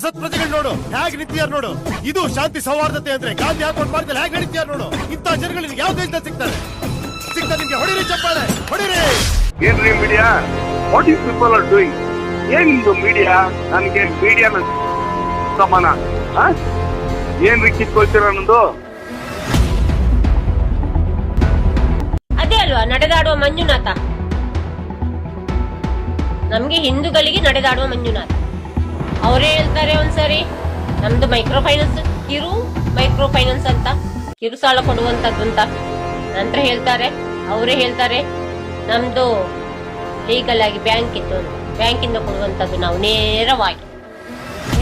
ಸಂಸತ್ ಪ್ರಜೆಗಳು ನೋಡು ಹೇಗ್ ನಿಂತಿಯಾರ ನೋಡು. ಇದು ಶಾಂತಿ ಸೌಹಾರ್ದತೆ ಅಂದ್ರೆ ಗಾಂಧಿ ಹಾಕೊಂಡು ಭಾರತದಲ್ಲಿ ಹೇಗ್ ನಡೀತಿಯಾರ ನೋಡು. ಇಂಥ ಜನಗಳಿಗೆ ಯಾವ ದೇಶದಲ್ಲಿ ಸಿಗ್ತಾರೆ ನಿಮ್ಗೆ. ಹೊಡಿರಿ ಚಪ್ಪಾಳೆ ಹೊಡಿರಿ. ಏನ್ರಿ media, what you people are doing? ಏನಿದು ಮೀಡಿಯಾ? ನನ್ಗೆ ಮೀಡಿಯಾನ ಸಮಾನ ಏನ್ರಿ ಕಿತ್ಕೊಳ್ತೀರ ಅನ್ನೋದು? ಅದೇ ಅಲ್ವಾ ನಡೆದಾಡುವ ಮಂಜುನಾಥ. ನಮ್ಗೆ ಹಿಂದೂಗಳಿಗೆ ನಡೆದಾಡುವ ಮಂಜುನಾಥ. ಅವರೇ ಹೇಳ್ತಾರೆ ಒಂದ್ಸರಿ ನಮ್ದು ಮೈಕ್ರೋ ಫೈನಾನ್ಸ್ ಮೈಕ್ರೋ ಫೈನಾನ್ಸ್ ಅಂತ ಕಿರು ಸಾಲ ಕೊಡುವಂತದ್ದು ಅಂತ. ನಂತರ ಹೇಳ್ತಾರೆ ಅವರೇ ಹೇಳ್ತಾರೆ ನಮ್ದು ಲೀಗಲ್ ಆಗಿ ಬ್ಯಾಂಕ್ ಇತ್ತು, ಬ್ಯಾಂಕಿಂದ ಕೊಡುವಂತದ್ದು ನಾವು ನೇರವಾಗಿ.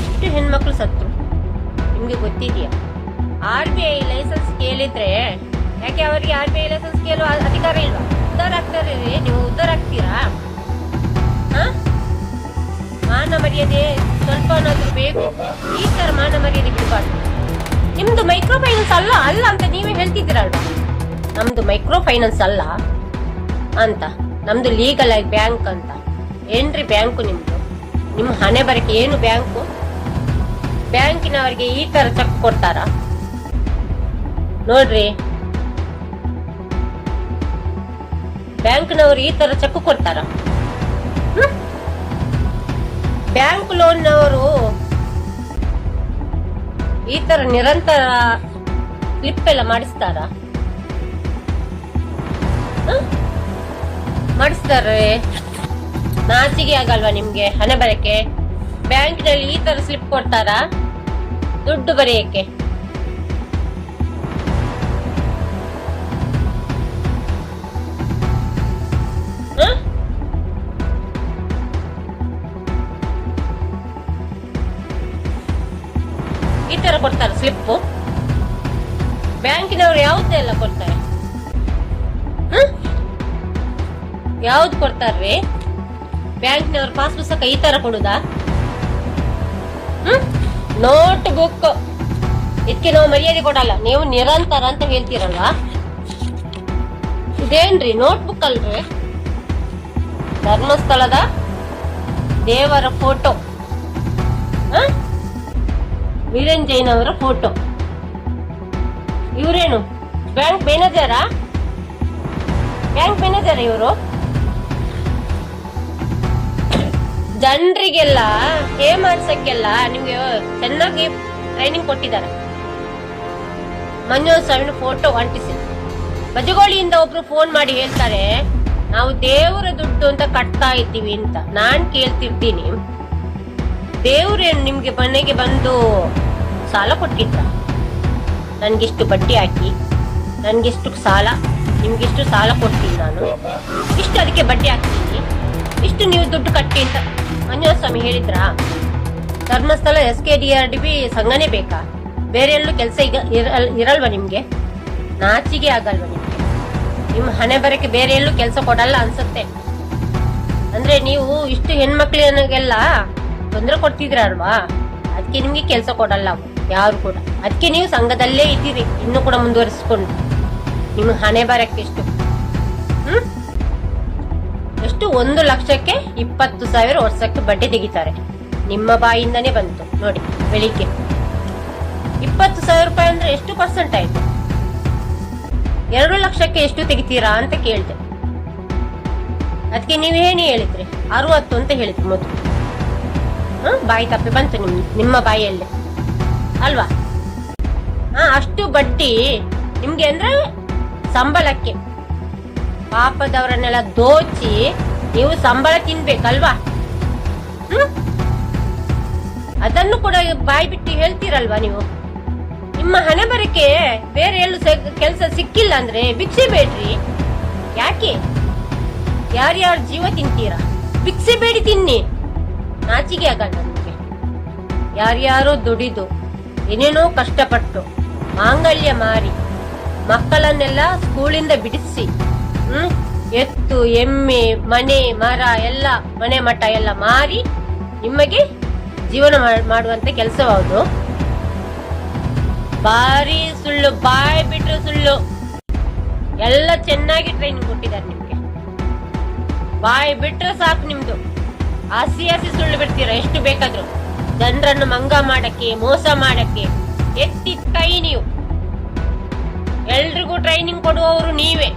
ಎಷ್ಟು ಹೆಣ್ಮಕ್ಳು ಸತ್ರು ನಿಮ್ಗೆ ಗೊತ್ತಿದೆಯಾ? RBI ಲೈಸೆನ್ಸ್ ಕೇಳಿದ್ರೆ ಯಾಕೆ ಅವರಿಗೆ RBI ಲೈಸೆನ್ಸ್ ಕೇಳುವ ಅಧಿಕಾರ ಇಲ್ವಾ? ಉದ್ದಾರ ಆಗ್ತಾರೆ, ನೀವು ಉದ್ದಾರ ಆಗ್ತೀರಾ? ಮಾನ ಮರ್ಯಾದೆ ಸ್ವಲ್ಪನಾದ್ರೂ ಬೇಕು. ಈ ತರ ಮಾನ ಮರ್ಯಾದೆ ಬಿಡಬಾರ್ದು. ನಿಮ್ದು ಮೈಕ್ರೋ ಫೈನಾನ್ಸ್ ಅಲ್ಲ ಅಂತ ನೀವೇ ಹೇಳ್ತಿದ್ದೀರಲ್ವಾ? ನಮ್ದು ಮೈಕ್ರೋ ಫೈನಾನ್ಸ್ ಅಲ್ಲ ಅಂತ, ನಮ್ದು ಲೀಗಲ್ ಆಗಿ ಬ್ಯಾಂಕ್ ಅಂತ. ಏನ್ರಿ ಬ್ಯಾಂಕು ನಿಮ್ದು? ನಿಮ್ಮ ಹಣೆ ಬರಕ್ಕೆ ಏನು ಬ್ಯಾಂಕು? ಬ್ಯಾಂಕಿನವರಿಗೆ ಈ ತರ ಚೆಕ್ ಕೊಡ್ತಾರ? ನೋಡ್ರಿ, ಬ್ಯಾಂಕ್ನವರು ಈ ತರ ಚೆಕ್ ಕೊಡ್ತಾರ? ಬ್ಯಾಂಕ್ ಲೋನ್ನವರು ಈ ತರ ನಿರಂತರ ಸ್ಲಿಪ್ ಎಲ್ಲ ಮಾಡಿಸ್ತಾರ? ಮಾಡಿಸ್ತಾರೆ. ನಾಚಿಗೆ ಆಗಲ್ವಾ ನಿಮ್ಗೆ ಹಣೆ ಬರಕ್ಕೆ? ಬ್ಯಾಂಕಿನಲ್ಲಿ ಈ ತರ ಸ್ಲಿಪ್ ಕೊಡ್ತಾರ ದುಡ್ಡು ಬರೆಯಕ್ಕೆ? ಈ ತರ ಕೊಡ್ತಾರೆ ಸ್ಲಿಪ್? ಬ್ಯಾಂಕಿನವರು ಯಾವುದೆಲ್ಲ ಕೊಡ್ತಾರೆ? ಯಾವ್ದು ಕೊಡ್ತಾರ್ರಿ? ಬ್ಯಾಂಕಿನವ್ರ ಪಾಸ್ ಪುಸ್ತಕ ಈ ತರ ಕೊಡುದಾ? ನೋಟ್ ಬುಕ್ ಇದಕ್ಕೆ ನಾವು ಮರ್ಯಾದೆ ಕೊಡಲ್ಲ. ನೀವು ನಿರಂತರ ಅಂತ ಹೇಳ್ತೀರಲ್ವಾ? ಇದೇನ್ರಿ ನೋಟ್ ಬುಕ್ ಅಲ್ರಿ? ಧರ್ಮಸ್ಥಳದ ದೇವರ ಫೋಟೋ, ವೀರೇನ್ ಜೈನ್ ಅವರ ಫೋಟೋ. ಇವರೇನು ಬ್ಯಾಂಕ್ ಮ್ಯಾನೇಜರಾ? ಇವರು ಜನರಿಗೆಲ್ಲ ಮಾಡ್ಸಕ್ಕೆಲ್ಲ ನಿಮ್ಗೆ ಚೆನ್ನಾಗಿ ಟ್ರೈನಿಂಗ್ ಕೊಟ್ಟಿದ್ದಾರೆ. ಮಂಜುನಾಥ ಸ್ವಾಮಿ ಫೋಟೋ ಅಂಟಿಸಿ ಬಜಗೋಳಿಯಿಂದ ಒಬ್ರು ಫೋನ್ ಮಾಡಿ ಹೇಳ್ತಾರೆ ನಾವು ದೇವರ ದುಡ್ಡು ಅಂತ ಕಟ್ತಾ ಇದ್ದೀವಿ ಅಂತ. ನಾನ್ ಕೇಳ್ತಿರ್ತೀನಿ, ದೇವ್ರೇನು ನಿಮ್ಗೆ ಮನೆಗೆ ಬಂದು ಸಾಲ ಕೊಟ್ಟಿದ್ದ? ನನ್ಗಿಷ್ಟು ಬಡ್ಡಿ ಹಾಕಿ, ನನ್ಗಿಷ್ಟು ಸಾಲ, ನಿಮ್ಗಿಷ್ಟು ಸಾಲ ಕೊಡ್ತೀನಿ, ನಾನು ಇಷ್ಟು ಅದಕ್ಕೆ ಬಡ್ಡಿ ಹಾಕ್ತೀನಿ, ಇಷ್ಟು ನೀವು ದುಡ್ಡು ಕಟ್ಟಿ ಅಂತ ಮಂಜುನಾಥ ಸ್ವಾಮಿ ಹೇಳಿದ್ರ? ಧರ್ಮಸ್ಥಳ SKDRDB ಸಂಘನೇ ಬೇಕಾ? ಬೇರೆ ಎಲ್ಲೂ ಕೆಲಸ ಈಗ ಇರಲ್ವಾ ನಿಮ್ಗೆ? ನಾಚಿಗೆ ಆಗಲ್ವಾ ನಿಮ್ಗೆ? ನಿಮ್ಮ ಹಣೆ ಬರಕ್ಕೆ ಬೇರೆ ಎಲ್ಲೂ ಕೆಲಸ ಕೊಡಲ್ಲ ಅನ್ಸುತ್ತೆ. ಅಂದ್ರೆ ನೀವು ಇಷ್ಟು ಹೆಣ್ಮಕ್ಳಿಗೆಲ್ಲ ತೊಂದರೆ ಕೊಡ್ತಿದ್ರಲ್ವಾ, ಅದಕ್ಕೆ ನಿಮ್ಗೆ ಕೆಲಸ ಕೊಡಲ್ಲ ಯಾರು ಕೂಡ. ಅದಕ್ಕೆ ನೀವು ಸಂಘದಲ್ಲೇ ಇದ್ದೀರಿ ಇನ್ನು ಕೂಡ ಮುಂದುವರಿಸಿಕೊಂಡು. ನಿಮ್ಮ ಹಣೆ ಬರಕ್ಕೆ ಎಷ್ಟು 1 ಲಕ್ಷಕ್ಕೆ 20,000 ವರ್ಷಕ್ಕೆ ಬಡ್ಡಿ ತೆಗಿತಾರೆ. ನಿಮ್ಮ ಬಾಯಿಂದಾನೇ ಬಂತು ನೋಡಿ ಬೆಳಿಗ್ಗೆ. 20,000 ರೂಪಾಯಿ ಅಂದ್ರೆ ಎಷ್ಟು ಪರ್ಸೆಂಟ್ ಆಯ್ತು? 2 ಲಕ್ಷಕ್ಕೆ ಎಷ್ಟು ತೆಗಿತೀರಾ ಅಂತ ಕೇಳಿದೆ. ಅದಕ್ಕೆ ನೀವೇನು ಹೇಳಿದ್ರಿ? 60 ಅಂತ ಹೇಳಿದ್ರಿ ಮೊದಲು. ಬಾಯಿ ತಪ್ಪಿ ಬಂತು ನಿಮ್ಮ ಬಾಯಿಯಲ್ಲೇ ಅಲ್ವಾ? ಅಷ್ಟು ಬಡ್ಡಿ ನಿಮ್ಗೆ ಅಂದ್ರೆ ಸಂಬಳಕ್ಕೆ. ಪಾಪದವರನ್ನೆಲ್ಲ ದೋಚಿ ನೀವು ಸಂಬಳ ತಿನ್ಬೇಕಲ್ವಾ? ಅದನ್ನು ಕೂಡ ಬಾಯಿ ಬಿಟ್ಟು ಹೇಳ್ತೀರಲ್ವಾ ನೀವು? ನಿಮ್ಮ ಹಣೆ ಬರಕ್ಕೆ ಬೇರೆ ಎಲ್ಲೂ ಕೆಲಸ ಸಿಕ್ಕಿಲ್ಲ ಅಂದ್ರೆ ಭಿಕ್ಷೆ ಬೇಡ್ರಿ. ಯಾಕೆ? ಯಾರ್ಯಾರ ಜೀವ ತಿಂತೀರಾ? ಭಿಕ್ಷೆ ಬೇಡಿ ತಿನ್ನಿ. ನಾಚಿಗೆ ಆಗಲ್ಲ ನಿಮ್ಗೆ? ಯಾರ್ಯಾರೋ ದುಡಿದು ಏನೇನೋ ಕಷ್ಟಪಟ್ಟು ಮಾಂಗಲ್ಯ ಮಾರಿ ಮಕ್ಕಳನ್ನೆಲ್ಲ ಸ್ಕೂಲಿಂದ ಬಿಡಿಸಿ ಎತ್ತು ಎಮ್ಮೆ ಮನೆ ಮರ ಎಲ್ಲ ಮನೆ ಮಠ ಎಲ್ಲ ಮಾರಿ ನಿಮಗೆ ಜೀವನ ಮಾಡುವಂತ ಕೆಲಸವಾವುದು. ಬಾರಿ ಸುಳ್ಳು, ಬಾಯ್ ಬಿಟ್ರು ಸುಳ್ಳು. ಎಲ್ಲ ಚೆನ್ನಾಗಿ ಟ್ರೈನಿಂಗ್ ಕೊಟ್ಟಿದ್ದಾರೆ ನಿಮ್ಗೆ. ಬಾಯ್ ಬಿಟ್ರೆ ಸಾಕು ನಿಮ್ದು. ಹಸಿ ಸುಳ್ಳು ಬಿಡ್ತೀರಾ ಎಷ್ಟು ಬೇಕಾದ್ರು. ಜನರನ್ನು ಮಂಗ ಮಾಡಕ್ಕೆ, ಮೋಸ ಮಾಡಕ್ಕೆ ಎತ್ತಿದ ಕೈ ನೀವು. ಎಲ್ರಿಗೂ ಟ್ರೈನಿಂಗ್ ಕೊಡುವವರು ನೀವೇ.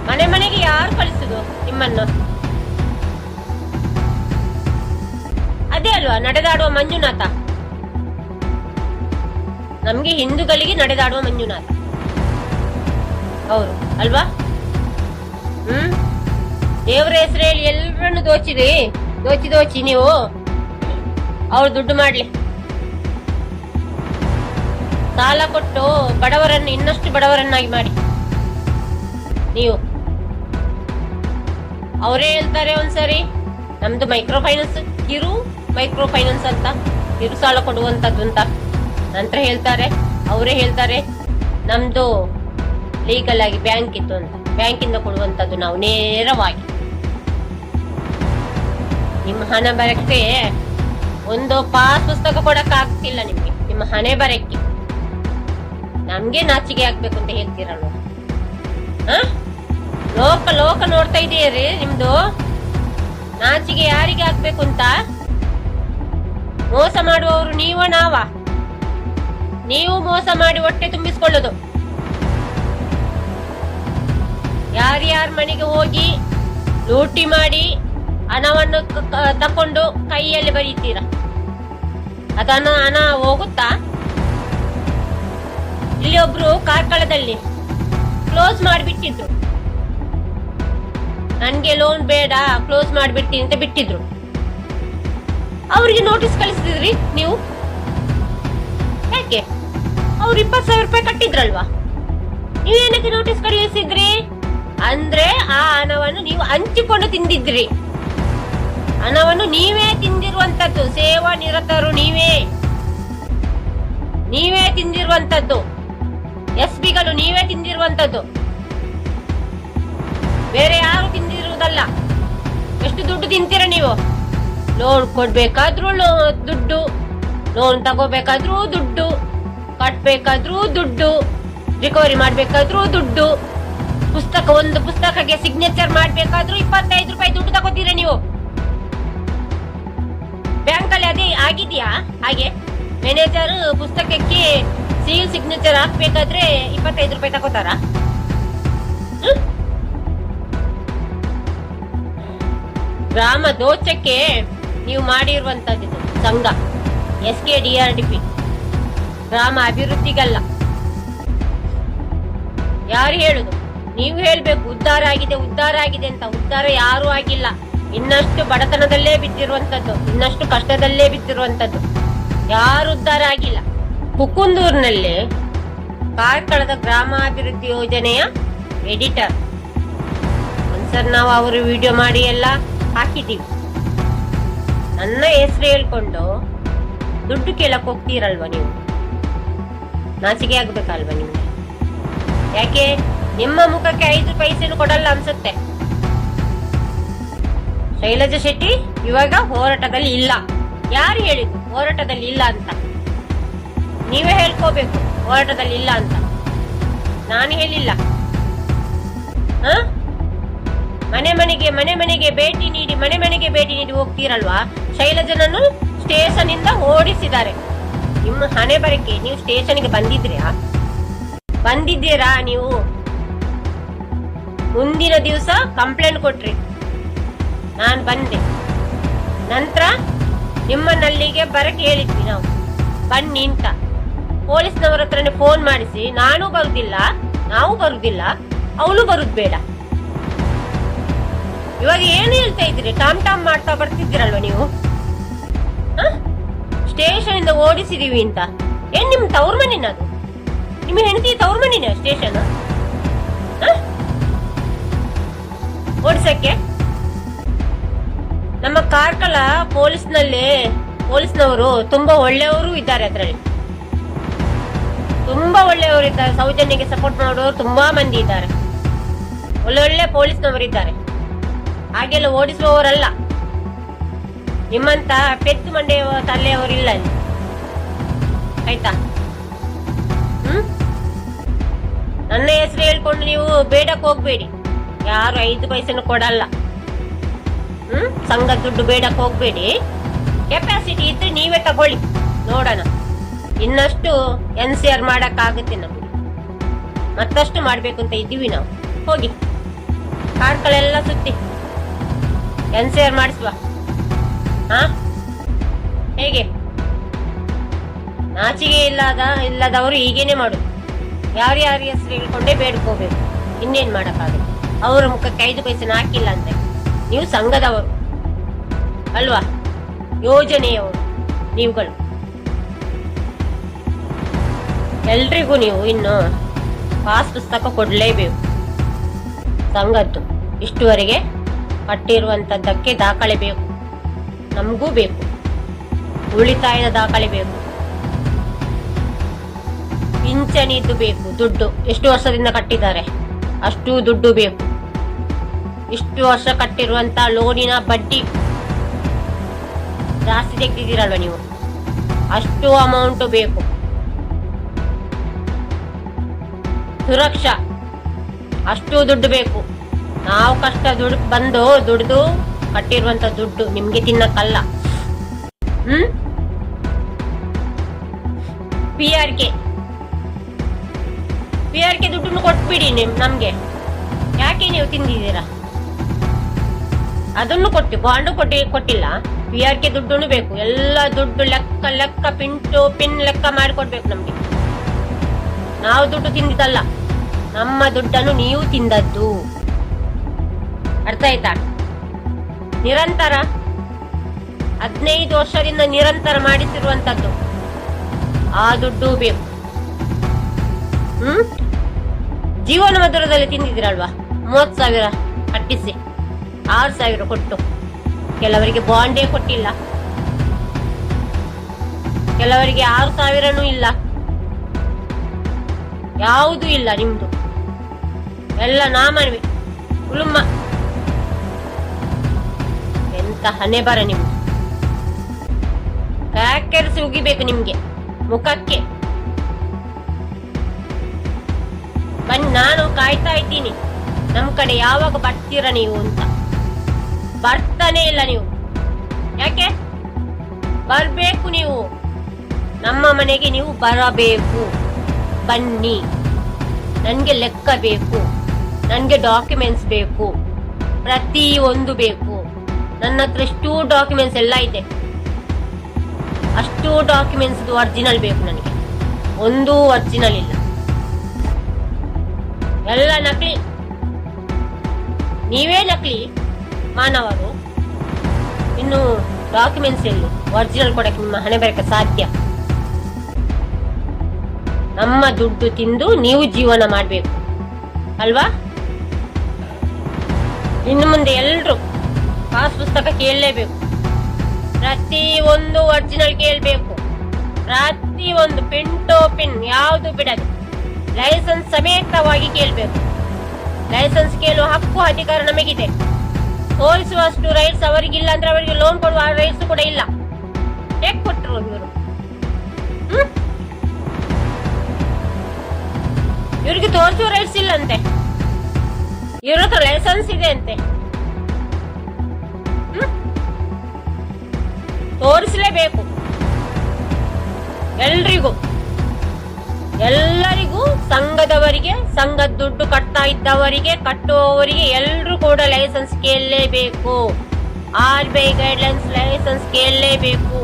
ಮನೆ ಮನೆಗೆ ಯಾರು ಕಳಿಸುದು ನಿಮ್ಮನ್ನು? ಅದೇ ಅಲ್ವಾ ನಡೆದಾಡುವ ಮಂಜುನಾಥ. ನಮ್ಗೆ ಹಿಂದೂಗಳಿಗೆ ನಡೆದಾಡುವ ಮಂಜುನಾಥ ಅವರು ಅಲ್ವಾ? ದೇವರ ಹೆಸರು ಹೇಳಿ ಎಲ್ಲರನ್ನು ದೋಚಿ ನೀವು ಅವ್ರು ದುಡ್ಡು ಮಾಡ್ಲಿ. ಸಾಲ ಕೊಟ್ಟು ಬಡವರನ್ನು ಇನ್ನಷ್ಟು ಬಡವರನ್ನಾಗಿ ಮಾಡಿ ನೀವು. ಅವರೇ ಹೇಳ್ತಾರೆ ಒಂದ್ಸರಿ ನಮ್ದು ಮೈಕ್ರೋ ಫೈನಾನ್ಸ್, ಕಿರು ಮೈಕ್ರೋ ಫೈನಾನ್ಸ್ ಅಂತ, ಕಿರು ಸಾಲ ಕೊಡುವಂತದ್ದು ಅಂತ. ನಂತರ ಅವರೇ ಹೇಳ್ತಾರೆ ನಮ್ದು ಲೀಗಲ್ ಆಗಿ ಬ್ಯಾಂಕ್ ಇತ್ತು ಅಂತ, ಬ್ಯಾಂಕಿಂದ ಕೊಡುವಂತದ್ದು ನಾವು ನೇರವಾಗಿ. ನಿಮ್ಮ ಹಣ ಬರಕ್ಕೆ ಒಂದು ಪಾಸ್ ಪುಸ್ತಕ ಕೊಡಕ್ ಆಗ್ತಿಲ್ಲ ನಿಮ್ಗೆ, ನಿಮ್ಮ ಹಣೆ ಬರಕ್ಕೆ. ನಮ್ಗೆ ನಾಚಿಕೆ ಆಗ್ಬೇಕು ಅಂತ ಹೇಳ್ತೀರಲ್ವ? ಲೋಕ ನೋಡ್ತಾ ಇದೀರಿ ನಿಮ್ದು. ನಾಚಿಗೆ ಯಾರಿಗೆ ಆಗ್ಬೇಕು ಅಂತ? ಮೋಸ ಮಾಡುವವರು ನೀವ ನಾವ? ನೀವು ಮೋಸ ಮಾಡಿ ಹೊಟ್ಟೆ ತುಂಬಿಸ್ಕೊಳ್ಳೋದು. ಯಾರ್ಯಾರ ಮನೆಗೆ ಹೋಗಿ ಲೂಟಿ ಮಾಡಿ ಹಣವನ್ನು ತಕೊಂಡು ಕೈಯಲ್ಲಿ ಬರೀತೀರ, ಅದನ್ನ ಹಣ ಹೋಗುತ್ತಾ? ಇಲ್ಲಿ ಒಬ್ರು ಕಾರ್ಕಳದಲ್ಲಿ ಕ್ಲೋಸ್ ಮಾಡಿಬಿಟ್ಟಿದ್ರು. ನನ್ಗೆ ಲೋನ್ ಬೇಡ, ಕ್ಲೋಸ್ ಮಾಡಿಬಿಡ್ತೀನಿ ಅಂತ ಬಿಟ್ಟಿದ್ರು. ಅವ್ರಿಗೆ ನೋಟಿಸ್ ಕಳಿಸಿದ್ರಿ ನೀವು ಯಾಕೆ? ಅವ್ರು 20,000 ರೂಪಾಯಿ ಕಟ್ಟಿದ್ರಲ್ವಾ, ನೀವೇನಕ್ಕೆ ನೋಟಿಸ್ ಕಳಿಸಿದ್ರಿ? ಅಂದ್ರೆ ಆ ಹಣವನ್ನು ನೀವು ಹಂಚಿಕೊಂಡು ತಿಂದಿದ್ರಿ. ಹಣವನ್ನು ನೀವೇ ತಿಂದಿರುವಂತದ್ದು. ಸೇವಾ ನಿರತರು ನೀವೇ ತಿಂದಿರುವಂತದ್ದು. SBಗಳು ನೀವೇ ತಿಂದಿರುವಂತದ್ದು, ಬೇರೆ ಯಾರು ತಿಂದಿರುವುದಲ್ಲ. ಎಷ್ಟು ದುಡ್ಡು ತಿಂತೀರ ನೀವು? ಲೋನ್ ಕೊಡ್ಬೇಕಾದ್ರೂ ದುಡ್ಡು, ಲೋನ್ ತಗೋಬೇಕಾದ್ರೂ ದುಡ್ಡು, ಕಟ್ಬೇಕಾದ್ರೂ ದುಡ್ಡು, ರಿಕವರಿ ಮಾಡ್ಬೇಕಾದ್ರೂ ದುಡ್ಡು, ಒಂದು ಪುಸ್ತಕಕ್ಕೆ ಸಿಗ್ನೇಚರ್ ಮಾಡ್ಬೇಕಾದ್ರೂ 25 ರೂಪಾಯಿ ದುಡ್ಡು ತಗೋತೀರ ನೀವು. ಬ್ಯಾಂಕಲ್ಲಿ ಅದೇ ಆಗಿದ್ಯಾ? ಹಾಗೆ ಮ್ಯಾನೇಜರ್ ಪುಸ್ತಕಕ್ಕೆ ಸೀಲ್ ಸಿಗ್ನೇಚರ್ ಹಾಕ್ಬೇಕಾದ್ರೆ 25 ರೂಪಾಯಿ ತಗೋತಾರ? ಗ್ರಾಮ ದೋಚಕ್ಕೆ ನೀವು ಮಾಡಿರುವಂತದ್ದು ಸಂಘ SKDRDP, ಗ್ರಾಮ ಅಭಿವೃದ್ಧಿಗಲ್ಲ. ಯಾರು ಹೇಳುದು? ನೀವು ಹೇಳ್ಬೇಕು ಉದ್ಧಾರ ಆಗಿದೆ ಅಂತ. ಉದ್ಧಾರ ಯಾರು ಆಗಿಲ್ಲ. ಇನ್ನಷ್ಟು ಬಡತನದಲ್ಲೇ ಬಿದ್ದಿರುವಂತದ್ದು, ಇನ್ನಷ್ಟು ಕಷ್ಟದಲ್ಲೇ ಬಿದ್ದಿರುವಂತದ್ದು. ಯಾರು ಉದ್ಧಾರ ಆಗಿಲ್ಲ. ಕುಕ್ಕುಂದೂರಿನಲ್ಲಿ ಕಾರ್ಕಳದ ಗ್ರಾಮಾಭಿವೃದ್ಧಿ ಯೋಜನೆಯ ಎಡಿಟರ್. ಒಂದ್ಸರಿ ನಾವು ಅವರು ವಿಡಿಯೋ ಮಾಡಿ ಎಲ್ಲ ಹಾಕಿದ್ದೀವಿ. ನನ್ನ ಹೆಸರು ಹೇಳ್ಕೊಂಡು ದುಡ್ಡು ಕೇಳಕ್ ಹೋಗ್ತೀರಲ್ವ ನೀವು? ನಾಚಿಕೆ ಆಗ್ಬೇಕಲ್ವ ನಿಮ್ಗೆ? ಯಾಕೆ ನಿಮ್ಮ ಮುಖಕ್ಕೆ 5 ಪೈಸೆನೂ ಕೊಡಲ್ಲ ಅನ್ಸುತ್ತೆ. ಶೈಲಜಾ ಶೆಟ್ಟಿ ಇವಾಗ ಹೋರಾಟದಲ್ಲಿ ಇಲ್ಲ. ಯಾರು ಹೇಳಿದ್ರು ಹೋರಾಟದಲ್ಲಿ ಇಲ್ಲ ಅಂತ? ನೀವೇ ಹೇಳ್ಕೋಬೇಕು ಹೋರಾಟದಲ್ಲಿ ಇಲ್ಲ ಅಂತ. ನಾನು ಹೇಳಿಲ್ಲ. ಮನೆ ಮನೆಗೆ ಭೇಟಿ ನೀಡಿ ಹೋಗ್ತೀರಲ್ವಾ? ಶೈಲಜನನ್ನು ಸ್ಟೇಷನ್ ಇಂದ ಓಡಿಸಿದ್ದಾರೆ. ನಿಮ್ಮ ಹಣೆ ಬರಕ್ಕೆ ನೀವು ಸ್ಟೇಷನ್ಗೆ ಬಂದಿದ್ದೀರಾ ನೀವು? ಮುಂದಿನ ದಿವಸ ಕಂಪ್ಲೇಂಟ್ ಕೊಟ್ರಿ, ನಾನು ಬಂದೆ. ನಂತರ ನಿಮ್ಮನ್ನಲ್ಲಿಗೆ ಬರಕ್ಕೆ ಹೇಳಿದ್ವಿ ನಾವು, ಬನ್ನಿ ಅಂತ. ಪೊಲೀಸ್ನವರ ಹತ್ರನೇ ಫೋನ್ ಮಾಡಿಸಿ, ನಾವು ಬರುದಿಲ್ಲ, ಅವಳು ಬರುದ್ ಬೇಡ. ಇವಾಗ ಏನು ಹೇಳ್ತಾ ಇದ್ದೀರಿ? ಟಾಮ್ ಮಾಡ್ತಾ ಬರ್ತಿದ್ದೀರಲ್ವ ನೀವು? ಸ್ಟೇಷನ್ ಇಂದ ಓಡಿಸಿದೀವಿ ಅಂತ. ಏನ್ ನಿಮ್ ತವ್ರ ಮನಿನ ಅದು? ನಿಮ್ಮ ಹೆಂಡತಿ ತವ್ರ ಮನಿನ ಸ್ಟೇಷನ್ ಓಡಿಸಕ್ಕೆ? ನಮ್ಮ ಕಾರ್ಕಳ ಪೊಲೀಸ್ನವರು ತುಂಬಾ ಒಳ್ಳೆಯವರು ಇದ್ದಾರೆ. ಅದರಲ್ಲಿ ತುಂಬಾ ಒಳ್ಳೆಯವರು ಇದ್ದಾರೆ. ಸೌಜನ್ಯಗೆ ಸಪೋರ್ಟ್ ಮಾಡೋರು ತುಂಬಾ ಮಂದಿ ಇದ್ದಾರೆ. ಒಳ್ಳೆ ಪೊಲೀಸ್ನವರು ಇದ್ದಾರೆ. ಹಾಗೆಲ್ಲ ಓಡಿಸುವವರಲ್ಲ. ನಿಮ್ಮಂತ ಪೆದ್ದು ಮಂಡೆಯ ತಲೆಯವರಿಲ್ಲ ಅಲ್ಲಿ, ಆಯ್ತಾ? ನನ್ನ ಹೆಸರು ಹೇಳ್ಕೊಂಡು ನೀವು ಬೇಡಕ್ಕೆ ಹೋಗ್ಬೇಡಿ. ಯಾರು 5 ಪೈಸೆನೂ ಕೊಡಲ್ಲ. ಸಂಘ ದುಡ್ಡು ಬೇಡಕ್ಕೆ ಹೋಗ್ಬೇಡಿ. ಕೆಪಾಸಿಟಿ ಇದ್ರೆ ನೀವೇ ತಗೊಳ್ಳಿ, ನೋಡೋಣ. ಇನ್ನಷ್ಟು NCR ಮಾಡಕ್ಕಾಗುತ್ತೆ ನಮ್ಗೆ, ಮತ್ತಷ್ಟು ಮಾಡ್ಬೇಕು ಅಂತ ಇದ್ದೀವಿ ನಾವು. ಹೋಗಿ ಕಾರ್ಕಳೆಲ್ಲ ಸುತ್ತಿ NCR ಮಾಡಿಸುವ. ಹಾ, ಹೇಗೆ? ನಾಚಿಗೆ ಇಲ್ಲದವರು ಹೀಗೇನೆ ಮಾಡುದು. ಯಾರ್ಯಾರ ಹೆಸರು ಹೇಳ್ಕೊಂಡೇ ಬೇಡ್ಕೋಬೇಕು. ಇನ್ನೇನ್ ಮಾಡಕ್ಕಾಗುತ್ತೆ? ಅವರ ಮುಖಕ್ಕೆ 5 ಪೈಸೆ ಹಾಕಿಲ್ಲ ಅಂದ್ರೆ ನೀವು ಸಂಘದವರು ಅಲ್ವಾ, ಯೋಜನೆಯವರು ನೀವುಗಳು. ಎಲ್ರಿಗೂ ನೀವು ಇನ್ನು ಪಾಸ್ ಪುಸ್ತಕ ಕೊಡ್ಲೇಬೇಕು ಸಂಘದ್ದು. ಇಷ್ಟುವರೆಗೆ ಕಟ್ಟಿರುವಂತದ್ದಕ್ಕೆ ದಾಖಲೆ ಬೇಕು, ನಮಗೂ ಬೇಕು. ಉಳಿತಾಯದ ದಾಖಲೆ ಬೇಕು, ಪಿಂಚಣಿದ್ದು ಬೇಕು, ದುಡ್ಡು ಎಷ್ಟು ವರ್ಷದಿಂದ ಕಟ್ಟಿದ್ದಾರೆ ಅಷ್ಟು ದುಡ್ಡು ಬೇಕು. ಇಷ್ಟು ವರ್ಷ ಕಟ್ಟಿರುವಂತ ಲೋನಿನ ಬಡ್ಡಿ ಜಾಸ್ತಿ ತೆಗ್ದಿದ್ದೀರಲ್ವ ನೀವು, ಅಷ್ಟು ಅಮೌಂಟ್ ಬೇಕು. ಸುರಕ್ಷಾ ಅಷ್ಟು ದುಡ್ಡು ಬೇಕು. ನಾವು ಕಷ್ಟ ದುಡ್ದು ಕಟ್ಟಿರುವಂತ ದುಡ್ಡು ನಿಮ್ಗೆ ತಿನ್ನಕ್ಕಲ್ಲ. PRK ದುಡ್ಡನ್ನು ಕೊಟ್ಬಿಡಿ ನಮ್ಗೆ. ಯಾಕೆ ನೀವು ತಿಂದಿದ್ದೀರಾ? ಅದನ್ನು ಬಾಂಡು ಕೊಟ್ಟಿಲ್ಲ. PRK ದುಡ್ಡು ಬೇಕು. ಎಲ್ಲ ದುಡ್ಡು ಲೆಕ್ಕ ಪಿನ್ ಲೆಕ್ಕ ಮಾಡಿಕೊಡ್ಬೇಕು ನಮ್ಗೆ. ನಾವು ದುಡ್ಡು ತಿಂದಿದ್ದಲ್ಲ, ನಮ್ಮ ದುಡ್ಡನ್ನು ನೀವು ತಿಂದದ್ದು. ಅರ್ಥ ಆಯ್ತಾ? ನಿರಂತರ 15 ವರ್ಷದಿಂದ ನಿರಂತರ ಮಾಡಿಸಿರುವಂತದ್ದು ಆ ದುಡ್ಡು ಬೇಕು. ಜೀವನ ಮಧುರದಲ್ಲಿ ತಿಂದಿದ್ದೀರಲ್ವಾ, 30,000 ಕಟ್ಟಿಸಿ 6,000 ಕೊಟ್ಟು. ಕೆಲವರಿಗೆ ಬಾಂಡೇ ಕೊಟ್ಟಿಲ್ಲ, ಕೆಲವರಿಗೆ 6,000ನೂ ಇಲ್ಲ, ಯಾವುದೂ ಇಲ್ಲ ನಿಮ್ದು. ಎಲ್ಲ ನಾಮನವಿ ಉಳುಮ್ಮ. ಎಂತ ಹಣೆ ಬರ ನಿಮ್ದು. ಕ್ಯಾಕೆರ್ಸಿ ಉಗಿಬೇಕು ನಿಮ್ಗೆ ಮುಖಕ್ಕೆ. ಬನ್ನಿ, ನಾನು ಕಾಯ್ತಾ ಇದ್ದೀನಿ ನಮ್ ಕಡೆ ಯಾವಾಗ ಬರ್ತೀರ ನೀವು ಅಂತ. ಬರ್ತಾನೆ ಇಲ್ಲ ನೀವು. ಯಾಕೆ ಬರ್ಬೇಕು? ನೀವು ನಮ್ಮ ಮನೆಗೆ ನೀವು ಬರಬೇಕು. ಬನ್ನಿ, ನನ್ಗೆ ಲೆಕ್ಕ ಬೇಕು, ನನ್ಗೆ ಡಾಕ್ಯುಮೆಂಟ್ಸ್ ಬೇಕು, ಪ್ರತಿಯೊಂದು ಬೇಕು. ನನ್ನ ಹತ್ರ ಎಷ್ಟು ಡಾಕ್ಯುಮೆಂಟ್ಸ್ ಎಲ್ಲ ಇದೆ, ಅಷ್ಟು ಡಾಕ್ಯುಮೆಂಟ್ಸ್ ಒರಿಜಿನಲ್ ಬೇಕು ನನಗೆ. ಒಂದೂ ಒರಿಜಿನಲ್ ಇಲ್ಲ, ಎಲ್ಲ ನಕಲಿ. ನೀವೇ ನಕಲಿ ಮಾನವರು. ಇನ್ನು ಡಾಕ್ಯುಮೆಂಟ್ಸ್ ಎಲ್ಲಿ? ಒರಿಜಿನಲ್ ಕೊಡಕ್ಕೆ ನಿಮ್ಮ ಹಣೆ ಬರಕ್ಕೆ ಸಾಧ್ಯ? ನಮ್ಮ ದುಡ್ಡು ತಿಂದು ನೀವು ಜೀವನ ಮಾಡ್ಬೇಕು ಅಲ್ವಾ? ಇನ್ನು ಮುಂದೆ ಎಲ್ರು ಪಾಸ್ ಪುಸ್ತಕ ಕೇಳಲೇಬೇಕು. ಪ್ರತಿಯೊಂದು ಒರಿಜಿನಲ್ ಕೇಳಬೇಕು. ಪ್ರತಿಯೊಂದು ಪಿನ್ ಯಾವುದು ಬಿಡದೆ ಲೈಸೆನ್ಸ್ ಸಮೇತವಾಗಿ ಕೇಳಬೇಕು. ಲೈಸೆನ್ಸ್ ಕೇಳುವ ಹಕ್ಕು ಅಧಿಕಾರ ನಮಗಿದೆ. ತೋರಿಸುವಷ್ಟು ರೈಟ್ಸ್ ಅವರಿಗಿಲ್ಲ ಅಂದ್ರೆ ಅವರಿಗೆ ಲೋನ್ ಕೊಡುವ ರೈಟ್ಸ್ ಕೂಡ ಇಲ್ಲ. ಹೇಗೆ ಕೊಟ್ಟರು ಇವರು? ಇವ್ರಿಗೆ ತೋರಿಸುವ ರೈಟ್ಸ್ ಇಲ್ಲ ಅಂತೆ, ಇವ್ರ ಹತ್ರ ಲೈಸೆನ್ಸ್ ಇದೆ ಅಂತೆ. ತೋರಿಸಲೇಬೇಕು ಎಲ್ಲರಿಗೂ, ಸಂಘದವರಿಗೆ, ಸಂಘದ ದುಡ್ಡು ಕಟ್ತಾ ಇದ್ದವರಿಗೆ, ಕಟ್ಟುವವರಿಗೆ ಎಲ್ರೂ ಕೂಡ ಲೈಸೆನ್ಸ್ ಕೇಳಲೇಬೇಕು. RBI ಗೈಡ್ಲೈನ್ಸ್ ಲೈಸೆನ್ಸ್ ಕೇಳಲೇಬೇಕು.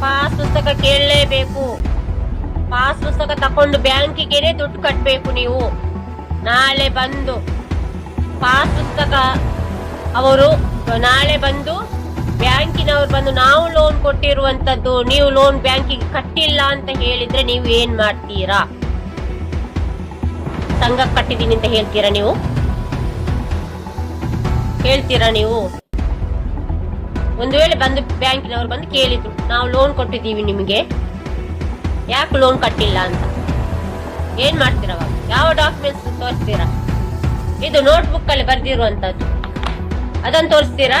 ಪಾಸ್ ಪುಸ್ತಕ ಕೇಳಲೇಬೇಕು. ಪಾಸ್ ಪುಸ್ತಕ ತಕೊಂಡು ಬ್ಯಾಂಕಿಗೆ ದುಡ್ಡು ಕಟ್ಟಬೇಕು. ನೀವು ನಾಳೆ ಬಂದು ಪಾಸ್ ಪುಸ್ತಕ ಅವರು ನಾಳೆ ಬಂದು ಬ್ಯಾಂಕಿನವ್ರು ಬಂದು ನಾವು ಲೋನ್ ಕೊಟ್ಟಿರುವಂತದ್ದು ನೀವು ಲೋನ್ ಬ್ಯಾಂಕಿಗೆ ಕಟ್ಟಿಲ್ಲ ಅಂತ ಹೇಳಿದ್ರೆ ನೀವು ಏನ್ ಮಾಡ್ತೀರಾ? ಸಂಘ ಕಟ್ಟಿದೀನಿ ಅಂತ ಹೇಳ್ತೀರಾ ನೀವು? ಒಂದು ವೇಳೆ ಬಂದು ಬ್ಯಾಂಕಿನವ್ರು ಬಂದು ಕೇಳಿದ್ರು, ನಾವು ಲೋನ್ ಕೊಟ್ಟಿದ್ದೀವಿ ನಿಮಗೆ, ಯಾಕೆ ಲೋನ್ ಕಟ್ಟಿಲ್ಲ ಅಂತ, ಏನ್ ಮಾಡ್ತೀರಾ? ಅವಾಗ ಯಾವ ಡಾಕ್ಯುಮೆಂಟ್ಸ್ ತೋರಿಸ್ತೀರಾ? ಇದು ನೋಟ್ಬುಕ್ ಅಲ್ಲಿ ಬರ್ದಿರುವಂತದ್ದು, ಅದನ್ನು ತೋರಿಸ್ತೀರಾ?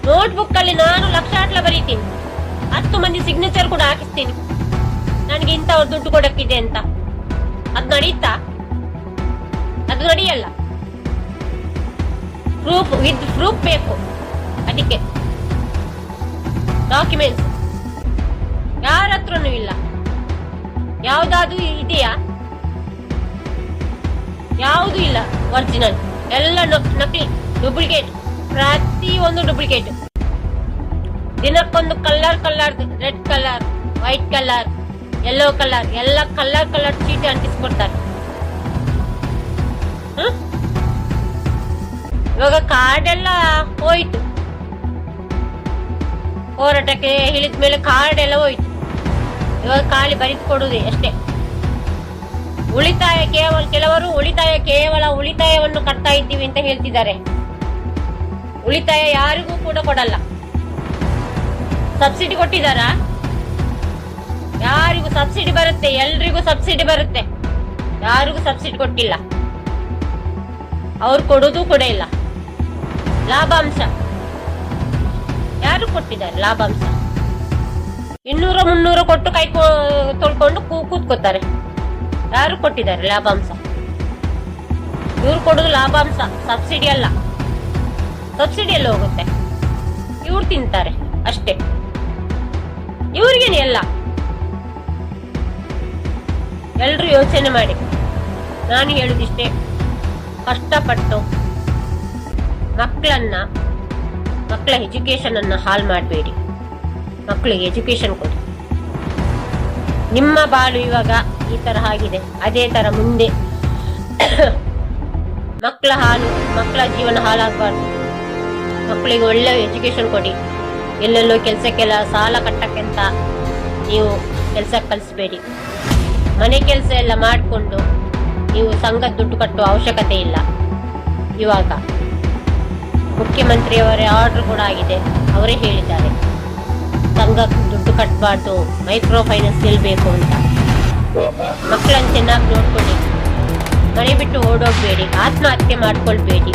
ನೋಟ್ಬುಕ್ ಅಲ್ಲಿ ನಾನು ಲಕ್ಷಾಟ್ಲ ಬರೀತೀನಿ, 10 ಮಂದಿ ಸಿಗ್ನೇಚರ್ ಕೂಡ ಹಾಕಿಸ್ತೀನಿ, ನನಗೆ ಇಂಥವ್ರು ದುಡ್ಡು ಕೊಡಕ್ಕಿದೆ ಅಂತ. ಅದ್ ನಡೀತಾ? ಅದು ನಡೆಯಲ್ಲ. ಪ್ರೂಫ್ ಬೇಕು ಅದಕ್ಕೆ. ಡಾಕ್ಯುಮೆಂಟ್ಸ್ ಯಾರ ಹತ್ರನೂ ಇಲ್ಲ. ಯಾವ್ದಾದ್ರು ಇದೆಯಾ? ಯಾವುದು ಇಲ್ಲ ಒರಿಜಿನಲ್, ಎಲ್ಲ ನಕಲಿ, ಡೂಪ್ಲಿಕೇಟ್, ಪ್ರತಿಯೊಂದು ಡೂಪ್ಲಿಕೇಟ್. ದಿನಕ್ಕೊಂದು colour red colour, white colour, yellow colour, ಎಲ್ಲ ಕಲರ್ ಚೀಟಿ ಅಂಟಿಸ್ಕೊಡ್ತಾರೆ. ಇವಾಗ ಕಾರ್ಡ್ ಎಲ್ಲ ಹೋಯ್ತು, ಹೋರಾಟಕ್ಕೆ ಇಳಿದ ಮೇಲೆ ಕಾರ್ಡ್ ಎಲ್ಲ ಹೋಯ್ತು. ಇವಾಗ ಖಾಲಿ ಬರೆದು ಕೊಡುದೇ ಅಷ್ಟೇ. ಉಳಿತಾಯ ಕೆಲವರು ಉಳಿತಾಯವನ್ನು ಕಟ್ತಾ ಇದ್ದೀವಿ ಅಂತ ಹೇಳ್ತಿದ್ದಾರೆ. ಉಳಿತಾಯ ಯಾರಿಗೂ ಕೂಡ ಕೊಡಲ್ಲ. ಸಬ್ಸಿಡಿ ಕೊಟ್ಟಿದಾರಾ? ಯಾರಿಗೂ ಸಬ್ಸಿಡಿ ಬರುತ್ತೆ, ಎಲ್ರಿಗೂ ಸಬ್ಸಿಡಿ ಬರುತ್ತೆ. ಯಾರಿಗೂ ಸಬ್ಸಿಡಿ ಕೊಟ್ಟಿಲ್ಲ, ಅವ್ರು ಕೊಡೋದು ಕೂಡ ಇಲ್ಲ. ಲಾಭಾಂಶ ಯಾರು ಕೊಟ್ಟಿದ್ದಾರೆ? ಲಾಭಾಂಶ 200-300 ಕೊಟ್ಟು ಕೈ ತೊಳ್ಕೊಂಡು ಕೂತ್ಕೋತಾರೆ. ಯಾರು ಕೊಟ್ಟಿದ್ದಾರೆ ಲಾಭಾಂಶ? ಇವ್ರು ಕೊಡೋದು ಲಾಭಾಂಶ, ಸಬ್ಸಿಡಿ ಅಲ್ಲ. ಸಬ್ಸಿಡಿ ಎಲ್ಲ ಹೋಗುತ್ತೆ, ಇವ್ರು ತಿಂತಾರೆ ಅಷ್ಟೇ. ಇವ್ರಿಗೇನೆ ಎಲ್ಲ. ಎಲ್ರು ಯೋಚನೆ ಮಾಡಿ. ನಾನು ಹೇಳುದಿಷ್ಟೇ, ಕಷ್ಟಪಟ್ಟು ಮಕ್ಕಳ ಎಜುಕೇಶನ್ ಅನ್ನ ಹಾಳು ಮಾಡಬೇಡಿ. ಮಕ್ಕಳಿಗೆ ಎಜುಕೇಶನ್ ಕೊಡಿ. ನಿಮ್ಮ ಬಾಳು ಇವಾಗ ಈ ತರ ಆಗಿದೆ, ಅದೇ ತರ ಮುಂದೆ ಮಕ್ಕಳ ಜೀವನ ಹಾಳಾಗಬಾರ್ದು. ಮಕ್ಕಳಿಗೆ ಒಳ್ಳೆ ಎಜುಕೇಶನ್ ಕೊಡಿ. ಎಲ್ಲೆಲ್ಲೋ ಕೆಲಸಕ್ಕೆಲ್ಲ ಸಾಲ ಕಟ್ಟಕ್ಕೆಂತ ನೀವು ಕೆಲಸಕ್ಕೆ ಕಳಿಸ್ಬೇಡಿ. ಮನೆ ಕೆಲಸ ಎಲ್ಲ ಮಾಡಿಕೊಂಡು ನೀವು ಸಂಘದ ದುಡ್ಡು ಕಟ್ಟುವ ಅವಶ್ಯಕತೆ ಇಲ್ಲ. ಇವಾಗ ಮುಖ್ಯಮಂತ್ರಿಯವರೇ ಆರ್ಡರ್ ಕೂಡ ಆಗಿದೆ, ಅವರೇ ಹೇಳಿದ್ದಾರೆ ಸಂಘಕ್ಕೆ ದುಡ್ಡು ಕಟ್ಟಬಾರ್ದು, ಮೈಕ್ರೋ ಫೈನಾನ್ಸ್ ನಿಲ್ಬೇಕು ಅಂತ. ಮಕ್ಕಳನ್ನು ಚೆನ್ನಾಗಿ ನೋಡ್ಕೊಳ್ಳಿ. ಮನೆ ಬಿಟ್ಟು ಓಡೋಗ್ಬೇಡಿ, ಆತ್ಮಹತ್ಯೆ ಮಾಡ್ಕೊಳ್ಬೇಡಿ.